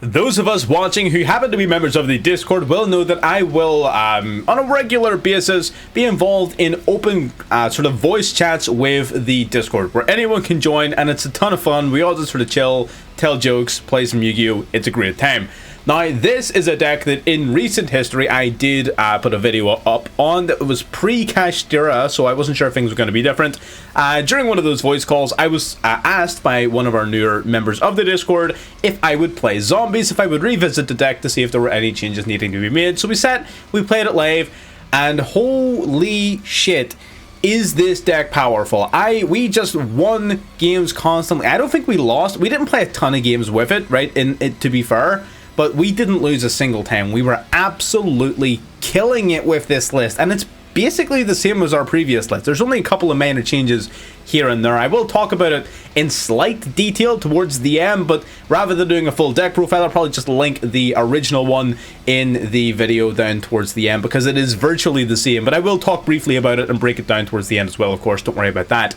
Those of us watching who happen to be members of the Discord will know that I will, on a regular basis, be involved in open sort of voice chats with the Discord, where anyone can join, and it's a ton of fun. We all just sort of chill, tell jokes, play some Yu-Gi-Oh! It's a great time. Now, this is a deck that in recent history I did put a video up on that was pre-cached era, so I wasn't sure if things were going to be different. During one of those voice calls, I was asked by one of our newer members of the Discord if I would play zombies, if I would revisit the deck to see if there were any changes needing to be made. So we played it live, and holy shit, is this deck powerful. We just won games constantly. I don't think we lost. We didn't play a ton of games with it, right, to be fair. But we didn't lose a single time. We were absolutely killing it with this list. And it's basically the same as our previous list. There's only a couple of minor changes here and there. I will talk about it in slight detail towards the end, but rather than doing a full deck profile, I'll probably just link the original one in the video down towards the end, because it is virtually the same. But I will talk briefly about it and break it down towards the end as well, of course. Don't worry about that.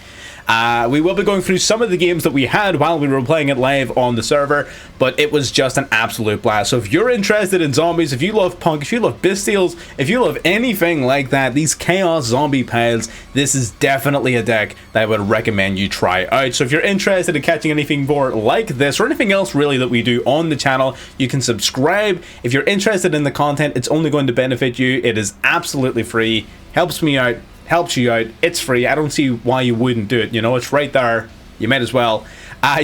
We will be going through some of the games that we had while we were playing it live on the server, but it was just an absolute blast. So if you're interested in zombies, if you love punk, if you love Bestials, if you love anything like that, these chaos zombie piles, this is definitely a deck that I would recommend you try out. So if you're interested in catching anything more like this, or anything else really that we do on the channel, you can subscribe. If you're interested in the content, it's only going to benefit you. It is absolutely free, helps me out, helps you out. It's free. I don't see why you wouldn't do it. You know, it's right there. You might as well.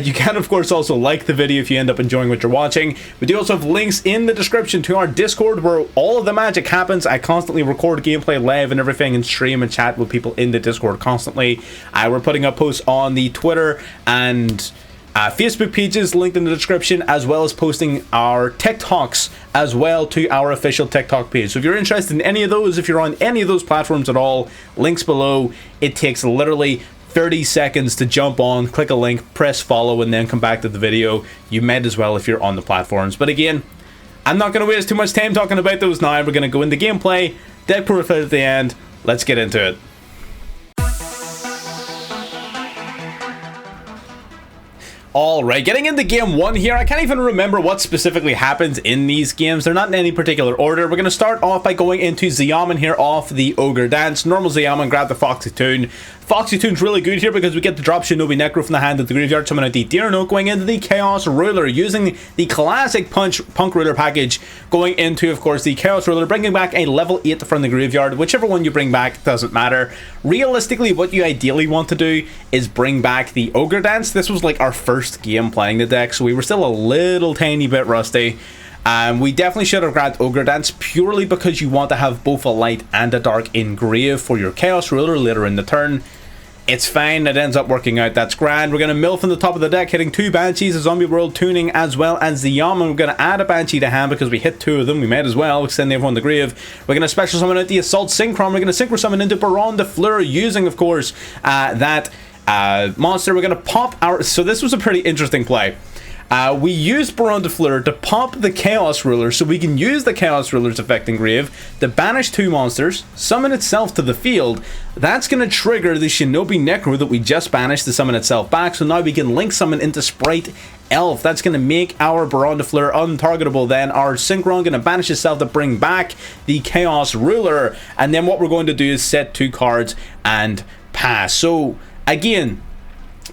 You can, of course, also like the video if you end up enjoying what you're watching. We do also have links in the description to our Discord, where all of the magic happens. I constantly record gameplay live and everything, and stream and chat with people in the Discord constantly. We're putting up posts on the Twitter and Facebook pages linked in the description, as well as posting our TikToks as well to our official TikTok page. So if you're interested in any of those, if you're on any of those platforms at all, links below. It takes literally 30 seconds to jump on, click a link, press follow, and then come back to the video. You might as well if you're on the platforms. But again, I'm not going to waste too much time talking about those now. We're going to go into gameplay, deck profile at the end. Let's get into it. Alright, getting into game one here. I can't even remember what specifically happens in these games. They're not in any particular order. We're going to start off by going into Xiamen here off the Ogre Dance. Normal Xiamen, grab the Foxy Toon. Foxy Toon's really good here because we get to drop Shinobi Necro from the hand of the graveyard, summon out the Deer Note, going into the Chaos Ruler, using the classic Punk Ruler package, going into, of course, the Chaos Ruler, bringing back a level 8 from the graveyard. Whichever one you bring back doesn't matter. Realistically, what you ideally want to do is bring back the Ogre Dance. This was like our first game playing the deck, so we were still a little tiny bit rusty. We definitely should have grabbed Ogre Dance, purely because you want to have both a light and a dark engrave for your Chaos Ruler later in the turn. It's fine, it ends up working out, that's grand. We're going to mill from the top of the deck, hitting 2 Banshees, a Zombie World tuning, as well as the Xiamen. We're going to add a Banshee to hand because we hit 2 of them. We might as well extend everyone the grave. We're going to special summon out the Assault Synchron. We're going to Synchro Summon into Baron de Fleur, using, of course, that monster. We're going to pop our... So this was a pretty interesting play. We used Baron de Fleur to pop the Chaos Ruler, so we can use the Chaos Ruler's effect engrave to banish 2 monsters, summon itself to the field. That's going to trigger the Shinobi Necro that we just banished to summon itself back, so now we can link summon into Sprite Elf. That's going to make our Baron de Fleur untargetable. Then our Synchron going to banish itself to bring back the Chaos Ruler, and then what we're going to do is set 2 cards and pass. So again,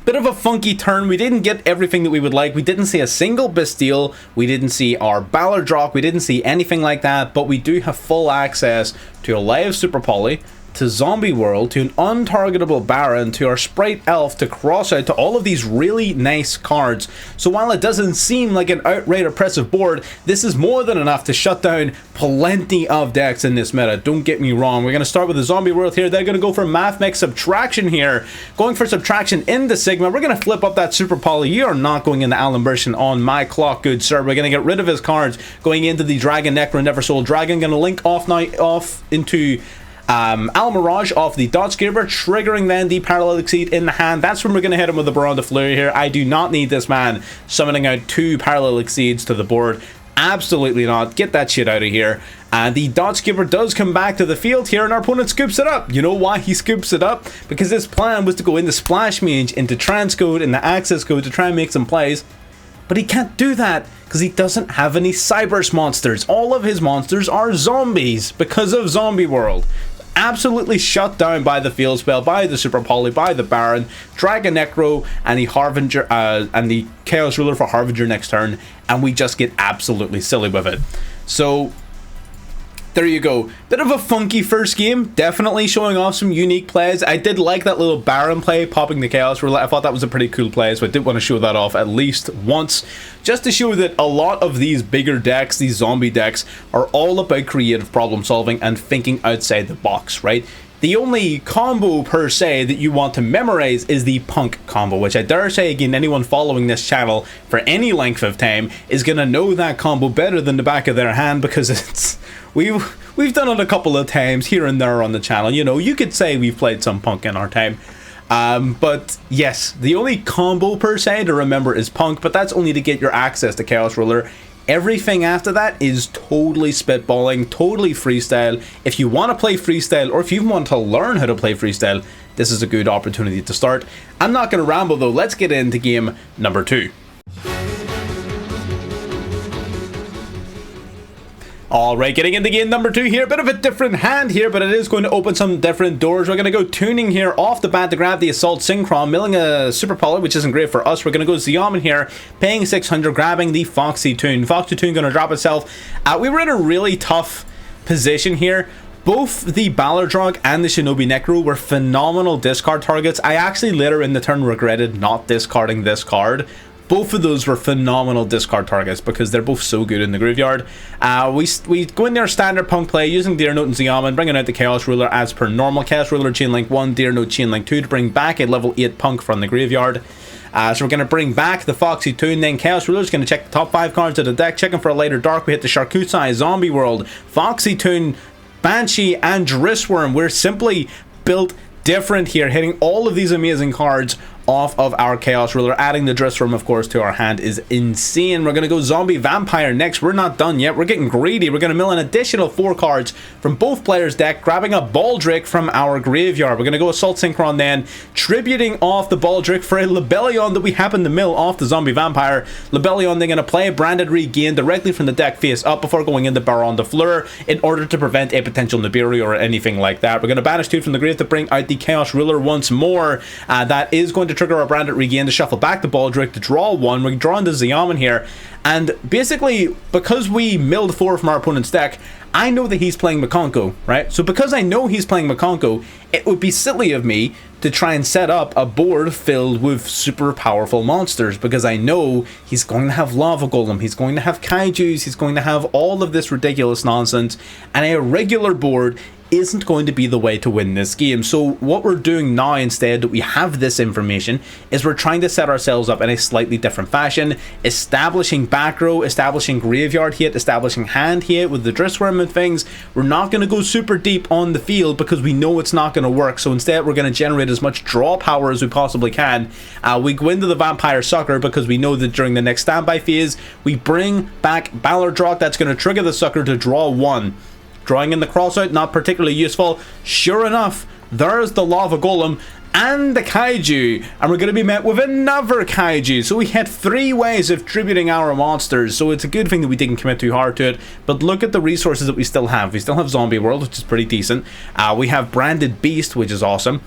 bit of a funky turn. We didn't get everything that we would like. We didn't see a single Bastille. We didn't see our Ballard Rock. We didn't see anything like that. But we do have full access to a live Super Poly, to Zombie World, to an untargetable Baron, to our Sprite Elf, to cross out, to all of these really nice cards. So while it doesn't seem like an outright oppressive board, this is more than enough to shut down plenty of decks in this meta. Don't get me wrong. We're going to start with the Zombie World here. They're going to go for Math Mech Subtraction here. Going for Subtraction into Sigma. We're going to flip up that Super Poly. You are not going into Alan Burschen on my clock, good sir. We're going to get rid of his cards. Going into the Dragon Necro Neversoul Dragon. Going to link off now into Al Mirage off the Dot Skipper, triggering then the Parallel Exceed in the hand. That's when we're going to hit him with the Baron de Fleur here. I do not need this man summoning out 2 Parallel Exceeds to the board. Absolutely not. Get that shit out of here. And the Dot Skipper does come back to the field here, and our opponent scoops it up. You know why he scoops it up? Because his plan was to go into Splash Mage, into Transcode, into Access Code to try and make some plays. But he can't do that because he doesn't have any Cyberse monsters. All of his monsters are zombies because of Zombie World. Absolutely shut down by the field spell, by the Super Poly, by the Baron, Dragon Necro, and the Harbinger, and the Chaos Ruler for Harbinger next turn, and we just get absolutely silly with it. So there you go. Bit of a funky first game, definitely showing off some unique plays. I did like that little Baron play, popping the Chaos Ruler. I thought that was a pretty cool play, so I did want to show that off at least once, just to show that a lot of these bigger decks, these zombie decks, are all about creative problem solving and thinking outside the box, right? The only combo per se that you want to memorize is the Punk combo, which I dare say again, anyone following this channel for any length of time is going to know that combo better than the back of their hand, because it's we've done it a couple of times here and there on the channel. You know, you could say we've played some Punk in our time. But yes, the only combo per se to remember is Punk, but that's only to get your access to Chaos Ruler. Everything after that is totally spitballing, totally freestyle. If you want to play freestyle, or if you want to learn how to play freestyle, this is a good opportunity to start. I'm not going to ramble though, let's get into game number 2. Alright, getting into game number 2 here, a bit of a different hand here, but it is going to open some different doors. We're going to go tuning here off the bat to grab the Assault Synchron, milling a Super Poly, which isn't great for us. We're going to go Zeoman here, paying 600, grabbing the Foxy Toon. Foxy Toon going to drop itself. We were in a really tough position here. Both the Ballardrog and the Shinobi Necro were phenomenal discard targets. I actually later in the turn regretted not discarding this card. Both of those were phenomenal discard targets because they're both so good in the graveyard. We go in there standard Punk play using Deer Note and Zeoman, bringing out the Chaos Ruler as per normal. Chaos Ruler Chainlink 1, Deer Note Chainlink 2 to bring back a level 8 Punk from the graveyard. So we're going to bring back the Foxy Toon, then Chaos Ruler is going to check the top 5 cards of the deck, checking for a lighter dark. We hit the Charcuterie, Zombie World, Foxy Toon, Banshee, and Drissworm. We're simply built different here, hitting all of these amazing cards off of our Chaos Ruler. Adding the Drissworm, of course, to our hand is insane. We're going to go Zombie Vampire next. We're not done yet. We're getting greedy. We're going to mill an additional 4 cards from both players' deck, grabbing a Baldric from our graveyard. We're going to go Assault Synchron then, tributing off the Baldric for a Lebellion that we happen to mill off the Zombie Vampire. Lebellion, they're going to play Branded Regain directly from the deck face up before going into Baron de Fleur in order to prevent a potential Nibiru or anything like that. We're going to banish 2 from the grave to bring out the Chaos Ruler once more. That is going to trigger our Branded Regain to shuffle back the Baldric to draw 1. We're drawing the Zeoman here, and basically because we milled 4 from our opponent's deck, I know that he's playing Makonko, right? So because I know he's playing Makonko, it would be silly of me to try and set up a board filled with super powerful monsters, because I know he's going to have Lava Golem, he's going to have Kaijus, he's going to have all of this ridiculous nonsense, and a regular board isn't going to be the way to win this game. So what we're doing now, instead that we have this information, is we're trying to set ourselves up in a slightly different fashion, establishing back row, establishing graveyard hit, establishing hand hit with the Drissworm and things. We're not going to go super deep on the field because we know it's not going to work, so instead we're going to generate as much draw power as we possibly can. We go into the Vampire Sucker because we know that during the next standby phase we bring back Ballardrog. That's going to trigger the Sucker to draw 1. Drawing in the crossout, not particularly useful. Sure enough, there's the Lava Golem and the Kaiju, and we're going to be met with another Kaiju. So we had 3 ways of tributing our monsters, so it's a good thing that we didn't commit too hard to it. But look at the resources that we still have. We still have Zombie World, which is pretty decent. We have Branded Beast, which is awesome.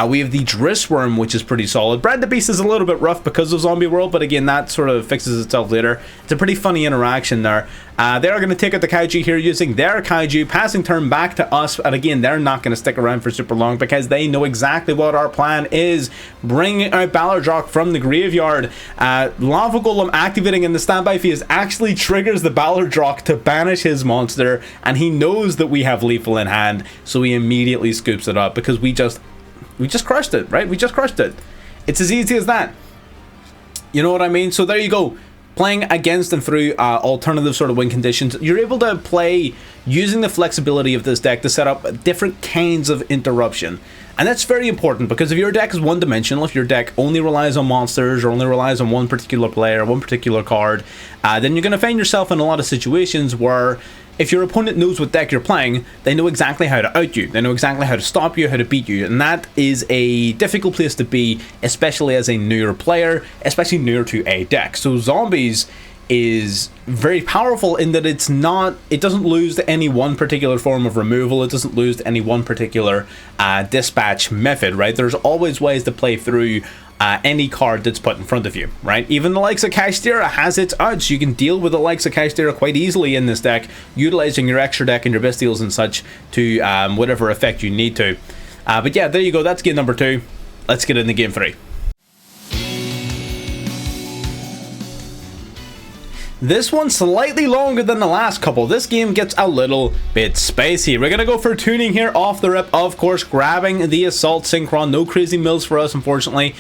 We have the Drissworm, which is pretty solid. Branded Beast is a little bit rough because of Zombie World, but again, that sort of fixes itself later. It's a pretty funny interaction there. They're going to take out the Kaiju here using their Kaiju, passing turn back to us, and again, they're not going to stick around for super long because they know exactly what our plan is. Bringing out Ballardrog from the graveyard. Lava Golem activating in the standby phase actually triggers the Ballardrog to banish his monster, and he knows that we have lethal in hand, so he immediately scoops it up because we just crushed it, right? We just crushed it. It's as easy as that. You know what I mean? So there you go. Playing against and through alternative sort of win conditions, you're able to play using the flexibility of this deck to set up different kinds of interruption. And that's very important, because if your deck is one-dimensional, if your deck only relies on monsters or only relies on one particular player, one particular card, then you're going to find yourself in a lot of situations where if your opponent knows what deck you're playing, they know exactly how to out you. They know exactly how to stop you, how to beat you. And that is a difficult place to be, especially as a newer player, especially newer to a deck. So zombies is very powerful in that it doesn't lose to any one particular form of removal. It doesn't lose to any one particular dispatch method, right? There's always ways to play through any card that's put in front of you, right? Even the likes of Kashtira has its outs. You can deal with the likes of Kashtira quite easily in this deck, utilizing your extra deck and your Bestials and such to whatever effect you need to. But yeah, there you go. That's game number 2. Let's get into game 3. This one's slightly longer than the last couple. This game gets a little bit spicy. We're going to go for tuning here off the rip, of course, grabbing the Assault Synchron. No crazy mills for us, unfortunately.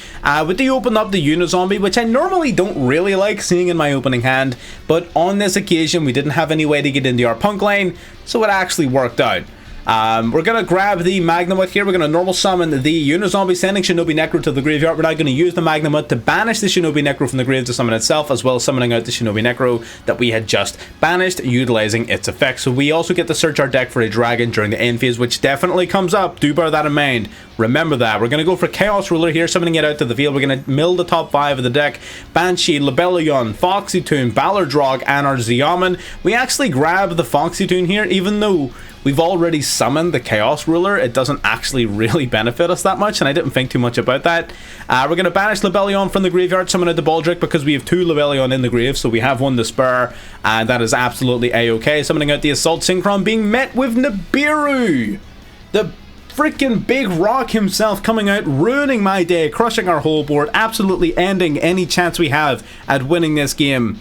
We do open up the Unizombie, which I normally don't really like seeing in my opening hand, but on this occasion, we didn't have any way to get into our Punk lane, so it actually worked out. We're going to grab the Magnamut here. We're going to normal summon the Unizombie, sending Shinobi Necro to the graveyard. We're now going to use the Magnamut to banish the Shinobi Necro from the grave to summon itself, as well as summoning out the Shinobi Necro that we had just banished, utilizing its effects. So we also get to search our deck for a dragon during the end phase, which definitely comes up. Do bear that in mind. Remember that. We're going to go for Chaos Ruler here, summoning it out to the field. We're going to mill the top 5 of the deck. Banshee, Lebellion, Foxytoon, Ballardrog, and our Xiamen. We actually grab the Foxytoon here, even though we've already summoned the Chaos Ruler. It doesn't actually really benefit us that much, and I didn't think too much about that. We're going to banish Lebellion from the graveyard, summon out the Baldric, because we have 2 Lebellion in the grave, so we have 1 to spare, and that is absolutely a-okay. Summoning out the Assault Synchron, being met with Nibiru, the freaking big rock himself, coming out, ruining my day, crushing our whole board, absolutely ending any chance we have at winning this game.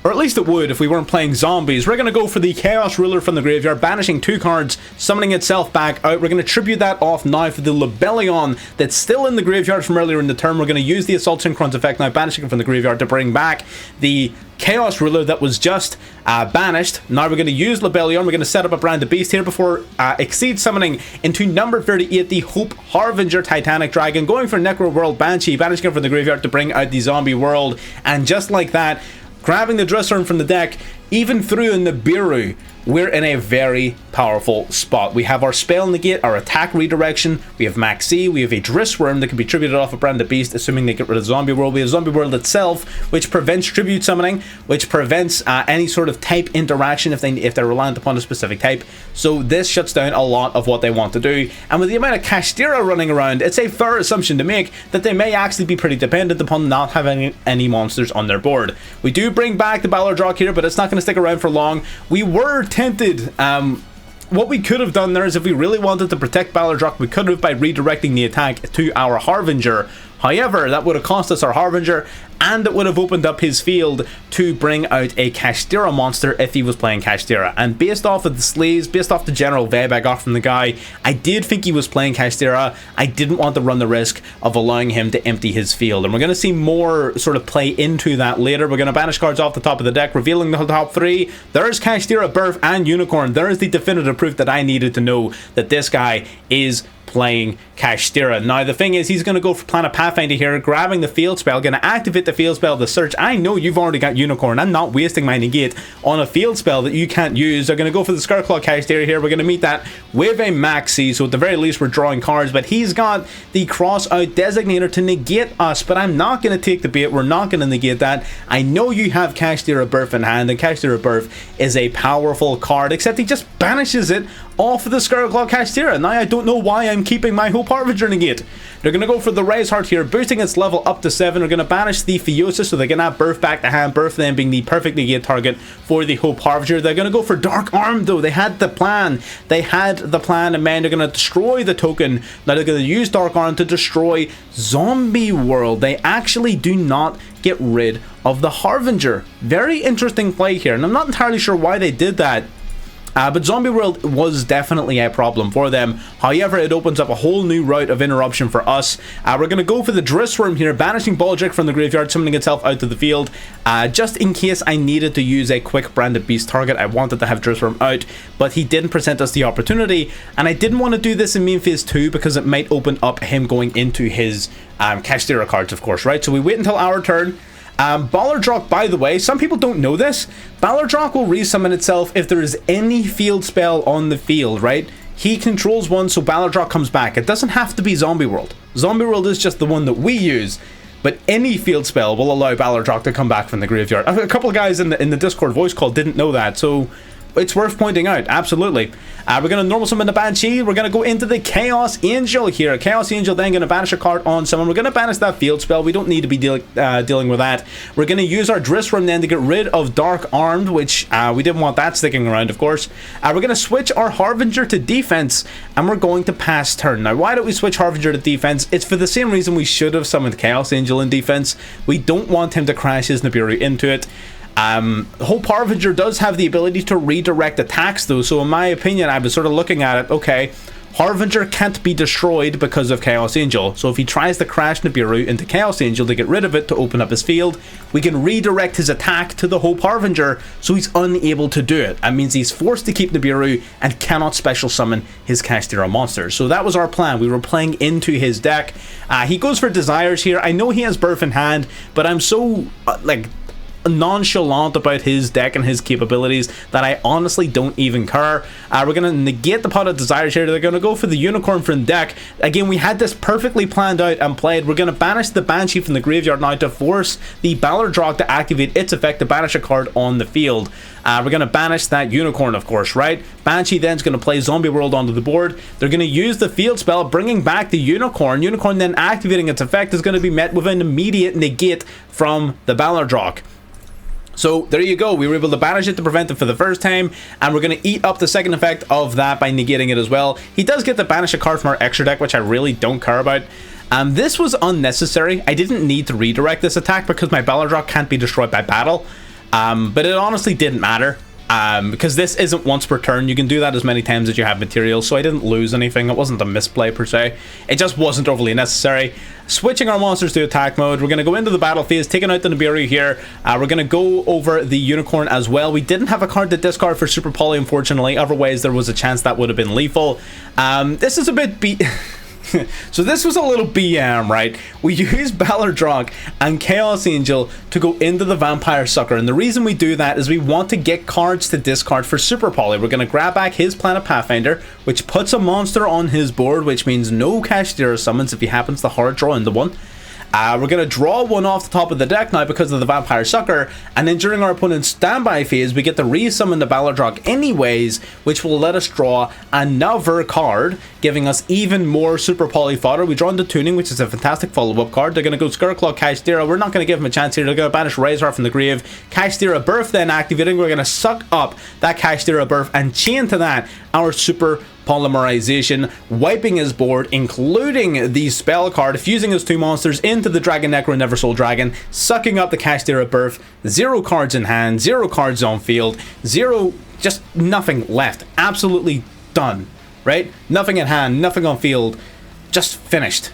Or at least it would if we weren't playing zombies. We're going to go for the Chaos Ruler from the graveyard, banishing 2 cards, summoning itself back out. We're going to tribute that off now for the Lebellion that's still in the graveyard from earlier in the turn. We're going to use the Assault Synchron's effect now, banishing it from the graveyard to bring back the Chaos Ruler that was just banished. Now we're going to use Lebellion. We're going to set up a Brand of Beast here before Exceed summoning into number 38 the Hope Harbinger Titanic Dragon, going for Necro World Banshee, banishing it from the graveyard to bring out the Zombie World, and just like that, grabbing the Dressroom from the deck, even through in the Nibiru, we're in a very powerful spot. We have our Spell Negate, our Attack Redirection, we have Maxi, we have a Drissworm that can be tributed off a Brand of Beast, assuming they get rid of Zombie World. We have Zombie World itself, which prevents tribute summoning, which prevents any sort of type interaction if they're reliant upon a specific type. So this shuts down a lot of what they want to do. And with the amount of Kashtira running around, it's a fair assumption to make that they may actually be pretty dependent upon not having any monsters on their board. We do bring back the Ballardrog here, but it's not going to stick around for long. We were tempted. What we could have done there is, if we really wanted to protect Ballardrog, we could have by redirecting the attack to our Harbinger. However, that would have cost us our Harbinger, and it would have opened up his field to bring out a Kashtira monster if he was playing Kashtira. And based off of the sleeves, based off the general vibe I got from the guy, I did think he was playing Kashtira. I didn't want to run the risk of allowing him to empty his field. And we're going to see more sort of play into that later. We're going to banish cards off the top of the deck, revealing the top 3. There's Kashtira, Birth, and Unicorn. There is the definitive proof that I needed to know that this guy is playing Kashtira. Now the thing is, he's going to go for Planet Pathfinder here, grabbing the field spell, going to activate the field spell, the search. I know you've already got Unicorn. I'm not wasting my negate on a field spell that you can't use. They're going to go for the Scarclaw Kashtira here. We're going to meet that with a Maxi, so at the very least we're drawing cards, but he's got the cross out designator to negate us, but I'm not going to take the bait. We're not going to negate that. I know you have Kashtira Birth in hand, and Kashtira Birth is a powerful card, except he just banishes it off of the Scarclaw Kashtira. Now I don't know why I'm keeping my Hope Harbinger negate. They're going to go for the Rise Heart here, boosting its level up to 7. We're going to banish the Theosis, so they can have Birth back to hand, Birth then being the perfect negate target for the Hope Harbinger. They're going to go for Dark Arm though. They had the plan. They had the plan, and man, they're going to destroy the token. Now they're going to use Dark Arm to destroy Zombie World. They actually do not get rid of the Harbinger. Very interesting play here, and I'm not entirely sure why they did that. But Zombie World was definitely a problem for them. However, it opens up a whole new route of interruption for us. We're going to go for the Drissworm here, banishing Baldric from the graveyard, summoning itself out to the field. Just in case I needed to use a quick Branded Beast target, I wanted to have Drissworm out, but he didn't present us the opportunity. And I didn't want to do this in main phase 2 because it might open up him going into his Kashtira cards, of course, right? So we wait until our turn. Ballardrock, by the way, some people don't know this. Ballardrock will resummon itself if there is any field spell on the field, right? He controls one, so Ballardrock comes back. It doesn't have to be Zombie World. Zombie World is just the one that we use, but any field spell will allow Ballardrock to come back from the graveyard. A couple of guys in the Discord voice call didn't know that, so it's worth pointing out, absolutely. We're going to normal summon the Banshee. We're going to go into the Chaos Angel here. Chaos Angel then going to banish a card on someone. We're going to banish that field spell. We don't need to be dealing with that. We're going to use our Drissrum then to get rid of Dark Armed, which we didn't want that sticking around, of course. We're going to switch our Harbinger to defense, and we're going to pass turn. Now, why don't we switch Harbinger to defense? It's for the same reason we should have summoned Chaos Angel in defense. We don't want him to crash his Nibiru into it. Hope Harbinger does have the ability to redirect attacks though, so in my opinion, I was sort of looking at it, okay, Harbinger can't be destroyed because of Chaos Angel, so if he tries to crash Nibiru into Chaos Angel to get rid of it, to open up his field, we can redirect his attack to the Hope Harbinger, so he's unable to do it. That means he's forced to keep Nibiru and cannot special summon his Kashtira monsters. So that was our plan. We were playing into his deck. He goes for Desires here. I know he has Birth in hand, but I'm so, nonchalant about his deck and his capabilities that I honestly don't even care. We're going to negate the Pot of Desires here. They're going to go for the Unicorn from the deck. Again, we had this perfectly planned out and played. We're going to banish the Banshee from the graveyard now to force the Ballardrock to activate its effect to banish a card on the field. We're going to banish that Unicorn, of course, right? Banshee then is going to play Zombie World onto the board. They're going to use the field spell, bringing back the Unicorn. Unicorn then activating its effect is going to be met with an immediate negate from the Ballardrock. So there you go, we were able to banish it to prevent it for the first time, and we're going to eat up the second effect of that by negating it as well. He does get to banish a card from our extra deck, which I really don't care about. This was unnecessary. I didn't need to redirect this attack because my Ballardrock can't be destroyed by battle, but it honestly didn't matter. Because this isn't once per turn, you can do that as many times as you have materials, so I didn't lose anything. It wasn't a misplay per se, it just wasn't overly necessary. Switching our monsters to attack mode, we're going to go into the battle phase, taking out the Nibiru here. We're going to go over the Unicorn as well. We didn't have a card to discard for Super Poly, unfortunately, otherwise there was a chance that would have been lethal. This is a bit so this was a little BM, right? We used Ballardrock and Chaos Angel to go into the Vampire Sucker, and the reason we do that is we want to get cards to discard for Super Poly. We're going to grab back his Planet Pathfinder, which puts a monster on his board, which means no Kashtira summons if he happens to hard draw into one. We're going to draw one off the top of the deck now because of the Vampire Sucker, and then during our opponent's standby phase, we get to resummon the Ballardrock anyways, which will let us draw another card, giving us even more Super Poly fodder. We draw into Tuning, which is a fantastic follow-up card. They're going to go Scareclaw Kashtira. We're not going to give him a chance here. They're going to banish Razor from the grave. Kashtira Birth then activating. We're going to suck up that Kashtira Birth and chain to that our Super Polymerization, wiping his board, including the spell card, fusing his two monsters into the Dragon Necro Neversoul Dragon, sucking up the Kashtira Birth, 0 cards in hand, 0 cards on field, 0, just nothing left. Absolutely done, right? Nothing in hand, nothing on field, just finished.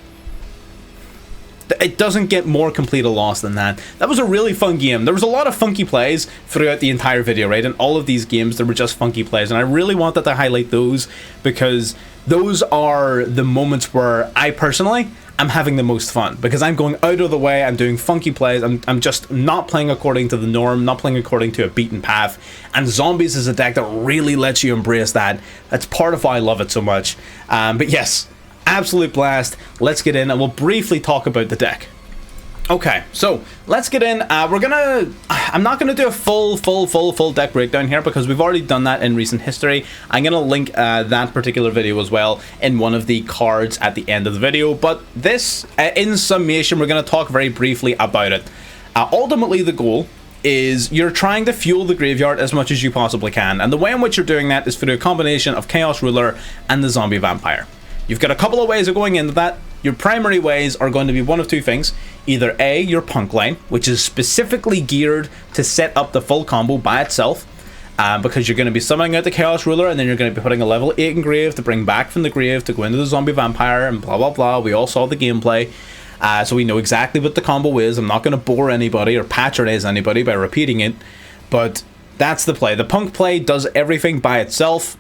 It doesn't get more complete a loss than that. That was a really fun game. There was a lot of funky plays throughout the entire video, right? In all of these games, there were just funky plays, and I really wanted to highlight those because those are the moments where I personally am having the most fun, because I'm going out of the way, I'm doing funky plays, I'm just not playing according to the norm, not playing according to a beaten path, and Zombies is a deck that really lets you embrace that. That's part of why I love it so much. But yes, absolute blast. Let's get in and we'll briefly talk about the deck. Okay, so let's get in. I'm not gonna do a full deck breakdown here because we've already done that in recent history. I'm gonna link that particular video as well in one of the cards at the end of the video, but this in summation, we're gonna talk very briefly about it. Ultimately, the goal is you're trying to fuel the graveyard as much as you possibly can, and the way in which you're doing that is through a combination of Chaos Ruler and the Zombie Vampire. You've got a couple of ways of going into that. Your primary ways are going to be one of two things. Either A, your Punk line, which is specifically geared to set up the full combo by itself, because you're going to be summoning out the Chaos Ruler, and then you're going to be putting a level 8 engrave to bring back from the grave to go into the Zombie Vampire, and blah blah blah. We all saw the gameplay, so we know exactly what the combo is. I'm not going to bore anybody or patronize anybody by repeating it, but that's the play. The Punk play does everything by itself.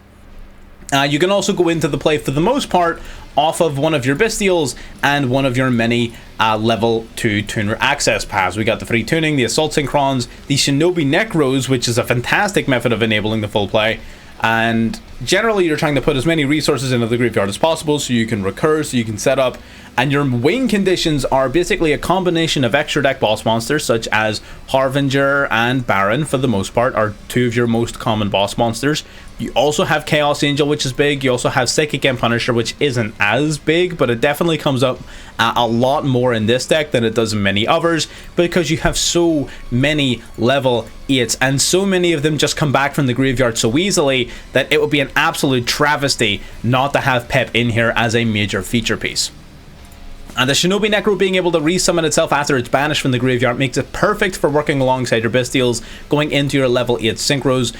You can also go into the play for the most part off of one of your Bestials and one of your many level 2 tuner access paths. We got the free tuning, the Assault Synchrons, the Shinobi Necros, which is a fantastic method of enabling the full play. And generally you're trying to put as many resources into the graveyard as possible so you can recur, so you can set up. And your win conditions are basically a combination of extra deck boss monsters such as Harbinger and Baron, for the most part, are two of your most common boss monsters. You also have Chaos Angel, which is big. You also have Psychic and Punisher, which isn't as big, but it definitely comes up a lot more in this deck than it does in many others, because you have so many level 8s, and so many of them just come back from the graveyard so easily that it would be an absolute travesty not to have Pep in here as a major feature piece. And the Shinobi Necro being able to resummon itself after it's banished from the graveyard makes it perfect for working alongside your Bestials, going into your level 8 Synchros,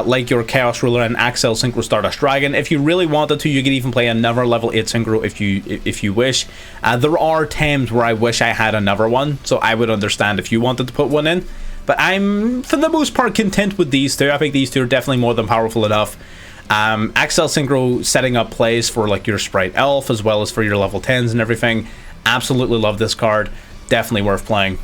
like your Chaos Ruler and Axel Synchro Stardust Dragon. If you really wanted to, you could even play another level 8 Synchro if you wish. There are times where I wish I had another one, so I would understand if you wanted to put one in. But I'm, for the most part, content with these two. I think these two are definitely more than powerful enough. Axel Synchro setting up plays for like your Sprite Elf as well as for your level 10s and everything. Absolutely love this card. Definitely worth playing.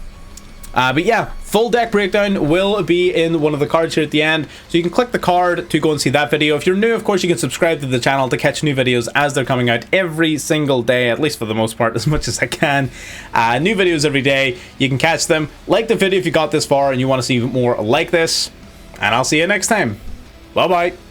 But yeah, full deck breakdown will be in one of the cards here at the end, so you can click the card to go and see that video. If you're new, of course, you can subscribe to the channel to catch new videos as they're coming out every single day, at least for the most part, as much as I can. New videos every day. You can catch them. Like the video if you got this far and you want to see more like this, and I'll see you next time. Bye bye.